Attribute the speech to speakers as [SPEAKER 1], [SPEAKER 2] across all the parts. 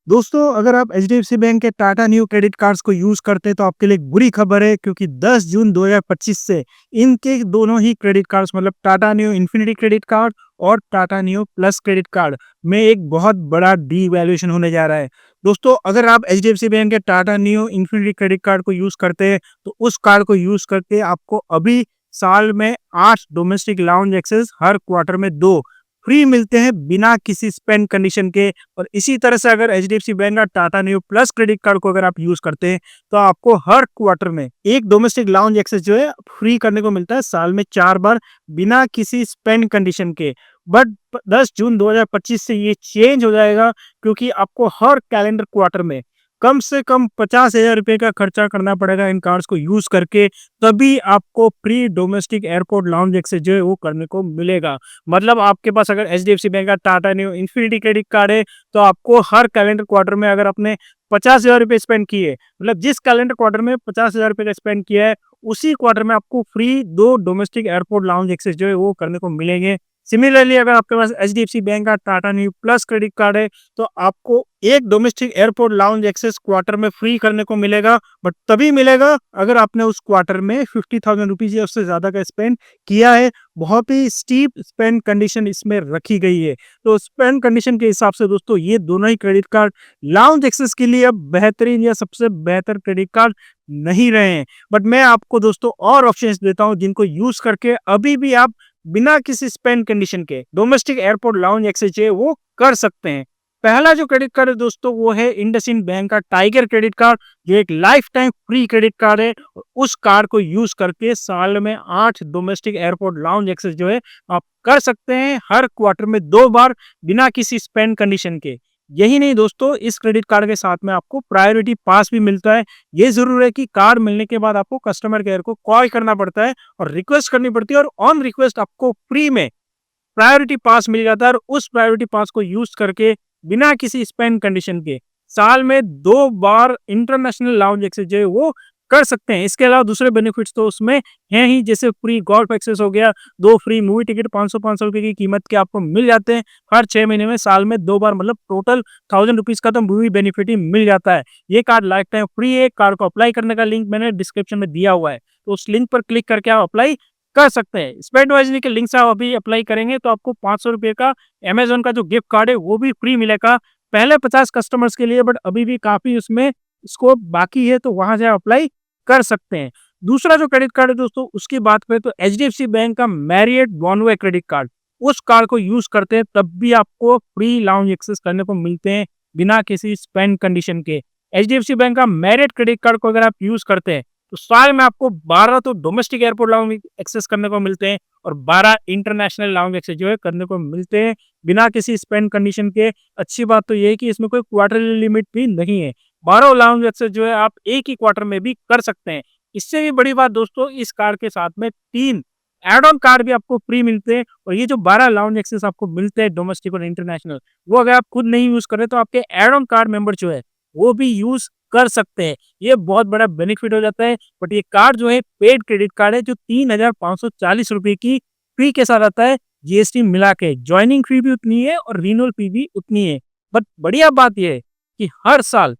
[SPEAKER 1] दोस्तों, अगर आप एचडीएफसी बैंक के टाटा न्यू क्रेडिट कार्ड्स को यूज़ करते हैं तो आपके लिए एक बुरी खबर है, क्योंकि 10 जून 2025 से इनके दोनों ही क्रेडिट कार्ड्स मतलब Tata new infinity credit card और Tata new plus credit card में एक बहुत बड़ा डीवैल्यूएशन होने जा रहा है। दोस्तों, अगर आप एचडीएफसी बैंक के Tata new infinity credit card को यूज़ करते हैं तो उस कार्ड को यूज़ करके आपको अभी साल में 8 डोमेस्टिक लाउंज एक्सेस हर क्वार्टर में 2 फ्री मिलते हैं बिना किसी स्पेंड कंडीशन के। और इसी तरह से अगर एचडीएफसी बैंक का Tata new plus credit card को अगर आप यूज करते हैं तो आपको हर क्वार्टर में एक डोमेस्टिक लाउंज एक्सेस जो है फ्री करने को मिलता है साल में 4 बार बिना किसी स्पेंड कंडीशन के। बट 10 जून 2025 से ये चेंज हो जाएगा, क्योंकि आपको हर कैलेंडर क्वार्टर में कम से कम 50,000 रुपए का खर्चा करना पड़ेगा इन कार्ड्स को यूज करके, तभी आपको free domestic airport lounge access जो है वो करने को मिलेगा। मतलब आपके पास अगर एचडीएफसी बैंक का Tata new infinity credit card है तो आपको हर कैलेंडर क्वार्टर में अगर आपने 50,000 रुपये स्पेंड किए, मतलब जिस कैलेंडर क्वार्टर में 50,000 रुपये का स्पेंड किया है उसी क्वार्टर में आपको free 2 domestic airport lounge access जो है वो करने को मिलेंगे। सिमिलरली अगर आपके पास एचडीएफसी बैंक का Tata new plus credit card है तो आपको एक domestic airport lounge access quarter में फ्री करने को मिलेगा, बट तभी मिलेगा अगर आपने उस क्वार्टर में 50,000 रुपीज या उससे ज्यादा का स्पेंड किया है। बहुत ही स्टीप स्पेंड कंडीशन इसमें रखी गई है। तो स्पेंड कंडीशन के हिसाब से दोस्तों ये दोनों ही क्रेडिट कार्ड लाउंज एक्सेस के लिए अब बेहतरीन या सबसे बेहतर क्रेडिट कार्ड नहीं रहे हैं। बट मैं आपको दोस्तों और ऑप्शंस देता हूं जिनको यूज करके अभी भी आप बिना किसी स्पेंड कंडीशन के डोमेस्टिक एयरपोर्ट लाउंज एक्सेस जो है वो कर सकते हैं। पहला जो क्रेडिट कार्ड है दोस्तों वो है इंडसइंड बैंक का टाइगर क्रेडिट कार्ड, जो एक life time free credit card है। और उस कार्ड को यूज करके साल में 8 डोमेस्टिक एयरपोर्ट लाउंज एक्सेस जो है आप कर सकते हैं हर क्वार्टर में 2 बार बिना किसी स्पेंड कंडीशन के। यही नहीं दोस्तों, इस क्रेडिट कार्ड के साथ में आपको प्रायोरिटी पास भी मिलता है। ये जरूर है कि कार्ड मिलने के बाद आपको कस्टमर केयर को कॉल करना पड़ता है और रिक्वेस्ट करनी पड़ती है, और ऑन रिक्वेस्ट आपको फ्री में प्रायोरिटी पास मिल जाता है। और उस प्रायोरिटी पास को यूज करके बिना किसी स्पेंड कंडीशन के साल में 2 बार इंटरनेशनल लाउंज एक्सेस जो है वो कर सकते हैं। इसके अलावा दूसरे बेनिफिट्स तो उसमें हैं ही, जैसे फ्री गोल्फ एक्सेस हो गया, 2 फ्री मूवी टिकट 500 रुपए की कीमत के आपको मिल जाते हैं हर 6 महीने में, साल में 2 बार, मतलब टोटल 1000 रुपीज का तो मूवी बेनिफिट ही मिल जाता है। ये कार्ड लाइफ टाइम फ्री है। कार्ड को अप्लाई करने का लिंक मैंने डिस्क्रिप्शन में दिया हुआ है, तो उस लिंक पर क्लिक करके आप अप्लाई कर सकते हैं। स्पेंड वाइजली के लिंक से आप अभी अप्लाई करेंगे तो आपको 500 रुपए का अमेजोन का जो गिफ्ट कार्ड है वो भी फ्री मिलेगा पहले 50 कस्टमर्स के लिए। बट अभी भी काफी उसमें स्कोप बाकी है, तो वहां से अप्लाई कर सकते हैं। दूसरा जो क्रेडिट कार्ड है दोस्तों उसकी बात करें तो एचडीएफसी बैंक का मैरियट बॉनवे क्रेडिट कार्ड, उस कार्ड को यूज करते हैं तब भी आपको फ्री लाउंज एक्सेस करने को मिलते हैं बिना किसी स्पेंड कंडीशन के। एचडीएफसी बैंक का मैरियट क्रेडिट कार्ड को अगर आप यूज करते हैं तो साल में आपको 12 तो डोमेस्टिक एयरपोर्ट लाउंज एक्सेस करने को मिलते हैं और 12 इंटरनेशनल लाउंज एक्सेस जो है करने को मिलते हैं बिना किसी स्पेंड कंडीशन के। अच्छी बात तो ये है कि इसमें कोई क्वार्टरली लिमिट भी नहीं है। 12 लाउंज एक्सेस जो है आप एक ही क्वार्टर में भी कर सकते हैं। इससे भी बड़ी बात दोस्तों, इस कार्ड के साथ में 3 एड ऑन कार्ड भी आपको फ्री मिलते हैं। और ये जो 12 लाउंज एक्सेस आपको मिलते हैं डोमेस्टिक और इंटरनेशनल, वो अगर आप खुद नहीं यूज करें तो आपके एड ऑन कार्ड मेंबर जो है वो भी यूज कर सकते हैं। ये बहुत बड़ा बेनिफिट हो जाता है। बट ये कार्ड जो है पेड क्रेडिट कार्ड है, जो 3,540 रुपए की फी के साथ आता है, जीएसटी मिला के। ज्वाइनिंग फी भी उतनी है और रिन्यूअल फी भी उतनी है। बट बढ़िया बात यह है कि हर साल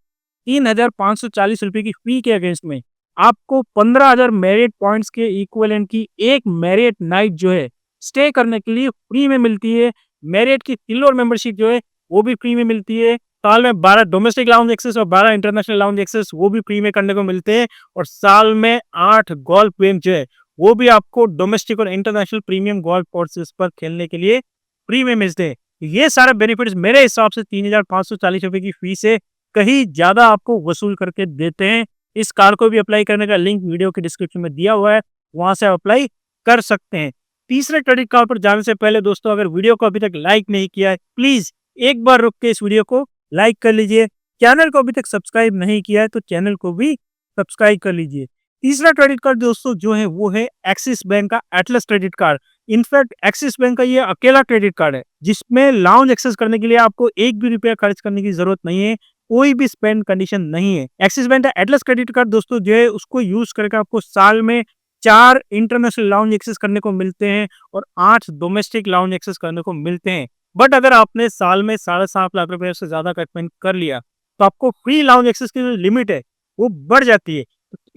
[SPEAKER 1] 3,540 रुपए की फी के अगेंस्ट में आपको 15,000 मेरिट पॉइंट्स के इक्विवेलेंट की एक मेरिट नाइट जो है स्टे करने के लिए फ्री में मिलती है। मेरिट की सिल्वर मेंबरशिप जो है वो भी फ्री में मिलती है। साल में 12 डोमेस्टिक लाउंज एक्सेस और 12 इंटरनेशनल लाउंज एक्सेस वो भी फ्री में करने को मिलते हैं। और साल में 8 गोल्फ गेम जो है वो भी आपको डोमेस्टिक और इंटरनेशनल प्रीमियम गोल्फ कोर्सेज पर खेलने के लिए फ्री में मिलते हैं। ये सारे बेनिफिट्स मेरे हिसाब से 3,540 रुपए की फीस से कहीं ज्यादा आपको वसूल करके देते हैं। इस कार्ड को भी अप्लाई करने का लिंक वीडियो के डिस्क्रिप्शन में दिया हुआ है, वहां से अप्लाई कर सकते हैं। तीसरे क्रेडिट कार्ड पर जाने से पहले दोस्तों, अगर वीडियो को अभी तक लाइक नहीं किया है प्लीज एक बार रुक के इस वीडियो को लाइक कर लीजिए। चैनल को अभी तक सब्सक्राइब नहीं किया है तो चैनल को भी सब्सक्राइब कर लीजिए। तीसरा क्रेडिट कार्ड दोस्तों जो है वो है एक्सिस बैंक का Atlas credit card. In fact axis bank का ये अकेला क्रेडिट कार्ड है जिसमें लाउंज एक्सेस करने के लिए आपको एक भी रुपया खर्च करने की जरूरत नहीं है, कोई भी स्पेंड कंडीशन नहीं है। एक्सिस बैंक का एटलस क्रेडिट कार्ड दोस्तों जो है उसको यूज करके आपको साल में 4 इंटरनेशनल लाउंज एक्सेस करने को मिलते हैं और 8 डोमेस्टिक लाउंज एक्सेस करने को मिलते हैं। बट अगर आपने साल में 7.5 लाख रुपए से ज्यादा का स्पेंड कर लिया तो आपको फ्री लाउंज एक्सेस की जो लिमिट है वो बढ़ जाती है।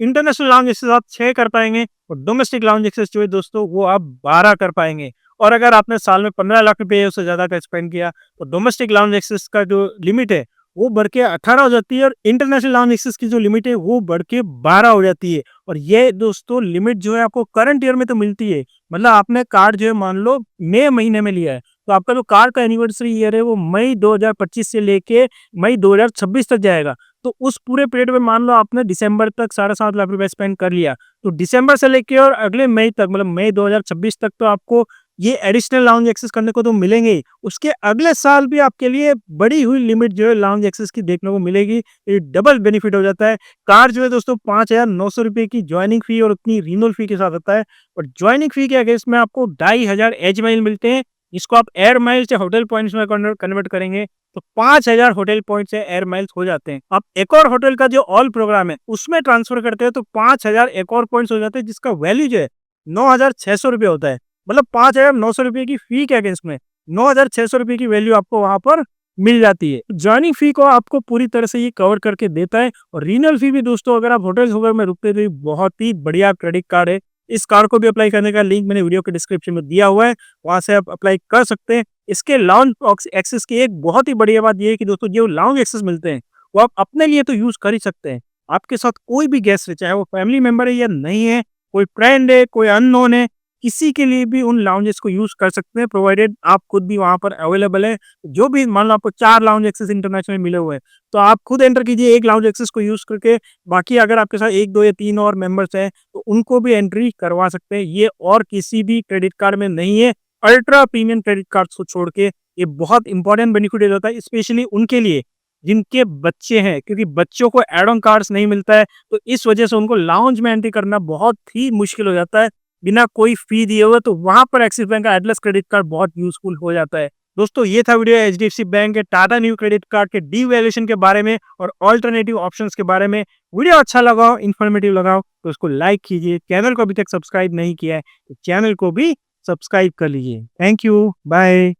[SPEAKER 1] इंटरनेशनल लाउंज एक्सेस आप 6 कर पाएंगे और डोमेस्टिक लाउंज एक्सेस जो है दोस्तों वो आप 12 कर पाएंगे। और अगर आपने साल में 15 लाख रुपए उससे ज्यादा का स्पेंड किया तो डोमेस्टिक लाउंज एक्सेस का जो लिमिट है वो बढ़ के 18 हो जाती है और इंटरनेशनल लाउंज एक्सेस की जो लिमिट है वो बढ़ के 12 हो जाती है। और ये दोस्तों लिमिट जो है आपको करंट ईयर में तो मिलती है। मतलब आपने कार्ड जो है मान लो मई महीने में लिया है तो आपका जो कार्ड का एनिवर्सरी ईयर है वो मई 2025 से लेके मई 2026 तक जाएगा। तो उस पूरे पीरियड में मान लो आपने दिसंबर तक 7.5 लाख रुपए स्पेंड कर लिया तो दिसंबर से लेके और अगले मई तक मतलब मई 2026 तक तो आपको ये एडिशनल लाउंज एक्सेस करने को तो मिलेंगे ही। उसके अगले साल भी आपके लिए बड़ी हुई लिमिट जो है लाउंज एक्सेस की देखने को मिलेगी। ये डबल बेनिफिट हो जाता है। कार जो है दोस्तों 5,900 रुपए की ज्वाइनिंग फी और उतनी रिन्यूअल फी के साथ आता है। और ज्वाइनिंग फी के अगेंस्ट में आपको 2,500 एज माइल मिलते हैं। इसको आप एयर माइल्स या होटल पॉइंट्स में कन्वर्ट करेंगे तो 5,000 होटल पॉइंट्स या एयर माइल्स हो जाते हैं। आप एक और होटल का जो ऑल प्रोग्राम है उसमें ट्रांसफर करते हैं तो 5,000 एक और पॉइंट्स हो जाते हैं जिसका वैल्यू जो है 9,600 रुपये होता है। मतलब 5,900 रुपये की फी के अगेंस्ट में 9,600 रुपये की वैल्यू आपको वहां पर मिल जाती है। ज्वाइनिंग फी को आपको पूरी तरह से ये कवर करके देता है। और रिन्यूअल फी भी दोस्तों अगर आप होटल्स वगैरह में रुकते तो बहुत ही बढ़िया क्रेडिट कार्ड है। इस कार्ड को भी अप्लाई करने का लिंक मैंने वीडियो के डिस्क्रिप्शन में दिया हुआ है, वहां से आप अप्लाई कर सकते हैं। इसके लाउंज एक्सेस की एक बहुत ही बढ़िया बात यह है कि दोस्तों जो लाउंज एक्सेस मिलते हैं वो आप अपने लिए तो यूज कर ही सकते हैं। आपके साथ कोई भी गेस्ट है चाहे वो फैमिली मेंबर है या नहीं है, कोई फ्रेंड है कोई अननोन है, किसी के लिए भी उन लाउंजेस को यूज कर सकते हैं प्रोवाइडेड आप खुद भी वहां पर अवेलेबल है। जो भी मान लो आपको 4 लाउंज एक्सेस इंटरनेशनल मिले हुए हैं तो आप खुद एंटर कीजिए एक लाउंज एक्सेस को यूज करके। बाकी अगर आपके साथ 1 2 या 3 और मेंबर्स हैं तो उनको भी एंट्री करवा सकते हैं। ये और किसी भी क्रेडिट कार्ड में नहीं है। अल्ट्रा प्रीमियम क्रेडिट कार्ड को छोड़ के ये बहुत इंपॉर्टेंट बेनिफिट देता है स्पेशली उनके लिए जिनके बच्चे हैं, क्योंकि बच्चों को एड ऑन कार्ड्स नहीं मिलता है तो इस वजह से उनको लाउंज में एंट्री करना बहुत ही मुश्किल हो जाता है बिना कोई फी दिए हुए। तो वहां पर एक्सिस बैंक का एटलस क्रेडिट कार्ड बहुत यूजफुल हो जाता है। दोस्तों ये था वीडियो एचडीएफसी बैंक के टाटा न्यू क्रेडिट कार्ड के डीवैल्यूएशन के बारे में और ऑल्टरनेटिव ऑप्शंस के बारे में। वीडियो अच्छा लगा हो, इन्फॉर्मेटिव लगा हो तो उसको लाइक कीजिए। चैनल को अभी तक सब्सक्राइब नहीं किया है तो चैनल को भी सब्सक्राइब कर लीजिए। Thank you, bye.